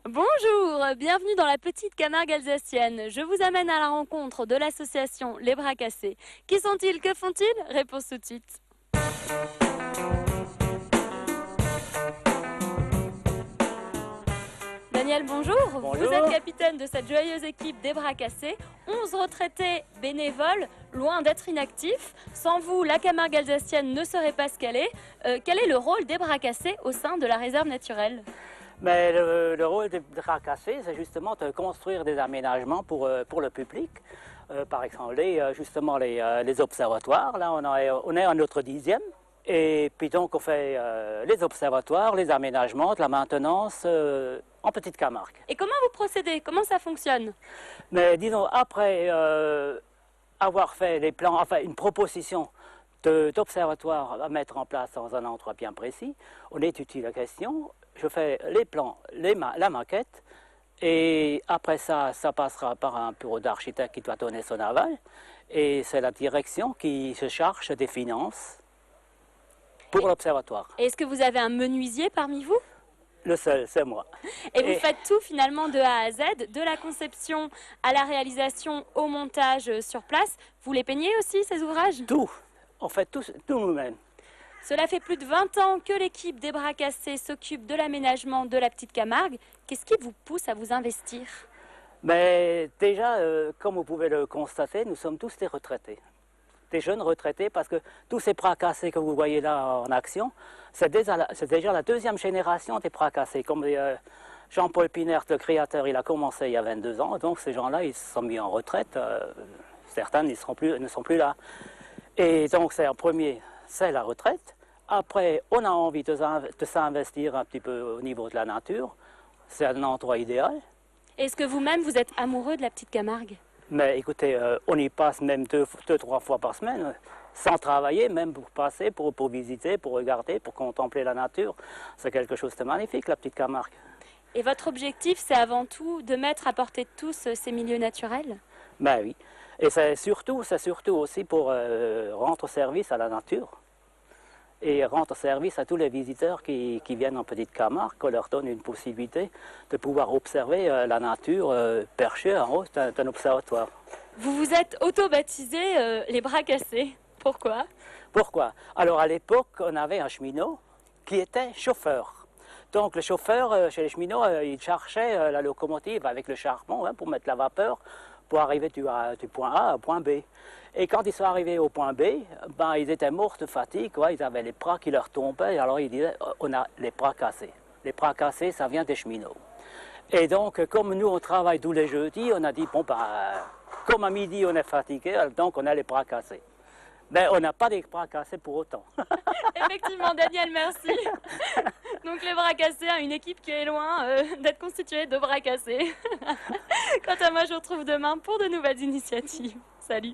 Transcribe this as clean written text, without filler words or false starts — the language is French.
Bonjour, bienvenue dans la petite Camargue alsacienne. Je vous amène à la rencontre de l'association Les Bras Cassés. Qui sont-ils? Que font-ils? Réponse tout de suite. Daniel, bonjour. Bonjour. Vous êtes capitaine de cette joyeuse équipe des Bras Cassés. 11 retraités bénévoles, loin d'être inactifs. Sans vous, la Camargue alsacienne ne serait pas ce qu'elle est. Quel est le rôle des Bras Cassés au sein de la réserve naturelle? Mais le rôle des Bras Cassés, c'est justement de construire des aménagements pour le public. Par exemple, les observatoires. Là, on est à notre 10e. Et puis donc, on fait les observatoires, les aménagements, de la maintenance en petite Camargue. Et comment vous procédez? Comment ça fonctionne? Mais disons, après avoir fait les plans, enfin une proposition d'observatoire à mettre en place dans un endroit bien précis, on étudie la question, je fais les plans, la maquette, et après ça passera par un bureau d'architecte qui doit donner son aval, et c'est la direction qui se charge des finances pour l'observatoire. Est-ce que vous avez un menuisier parmi vous? Le seul, c'est moi. Et vous faites tout finalement de A à Z, de la conception à la réalisation, au montage sur place. Vous les peignez aussi, ces ouvrages? Tout. On fait tout nous-mêmes. Cela fait plus de 20 ans que l'équipe des Bras Cassés s'occupe de l'aménagement de la petite Camargue. Qu'est-ce qui vous pousse à vous investir? Mais déjà, comme vous pouvez le constater, nous sommes tous des retraités. Des jeunes retraités, parce que tous ces bras cassés que vous voyez là en action, c'est déjà la deuxième génération des bras cassés. Comme Jean-Paul Pinert, le créateur, il a commencé il y a 22 ans, donc ces gens-là, ils se sont mis en retraite. Certains ne sont plus là. Et donc, c'est en premier, c'est la retraite. Après, on a envie de s'investir un petit peu au niveau de la nature. C'est un endroit idéal. Est-ce que vous-même, vous êtes amoureux de la petite Camargue? Mais écoutez, on y passe même deux, trois fois par semaine, sans travailler, même pour passer, pour visiter, pour regarder, pour contempler la nature. C'est quelque chose de magnifique, la petite Camargue. Et votre objectif, c'est avant tout de mettre à portée de tous ces milieux naturels? Ben oui. Et c'est surtout aussi pour rendre service à la nature et rendre service à tous les visiteurs qui viennent en petite Camargue, qu'on leur donne une possibilité de pouvoir observer la nature perchée en haut d'un observatoire. Vous vous êtes auto-baptisé les Bras Cassés. Pourquoi? Pourquoi? Alors à l'époque, on avait un cheminot qui était chauffeur. Donc le chauffeur, chez les cheminots, il cherchait la locomotive avec le charbon pour mettre la vapeur pour arriver du point A au point B. Et quand ils sont arrivés au point B, ben, ils étaient morts de fatigue, ils avaient les bras qui leur tombaient, alors ils disaient on a les bras cassés. Les bras cassés, ça vient des cheminots. Et donc, comme nous on travaille tous les jeudis, on a dit bon, ben, comme à midi on est fatigué, donc on a les bras cassés. Mais on n'a pas des bras cassés pour autant. Effectivement, Daniel, merci. Donc les Bras Cassés, une équipe qui est loin d'être constituée de bras cassés. Quant à moi, je vous retrouve demain pour de nouvelles initiatives. Salut.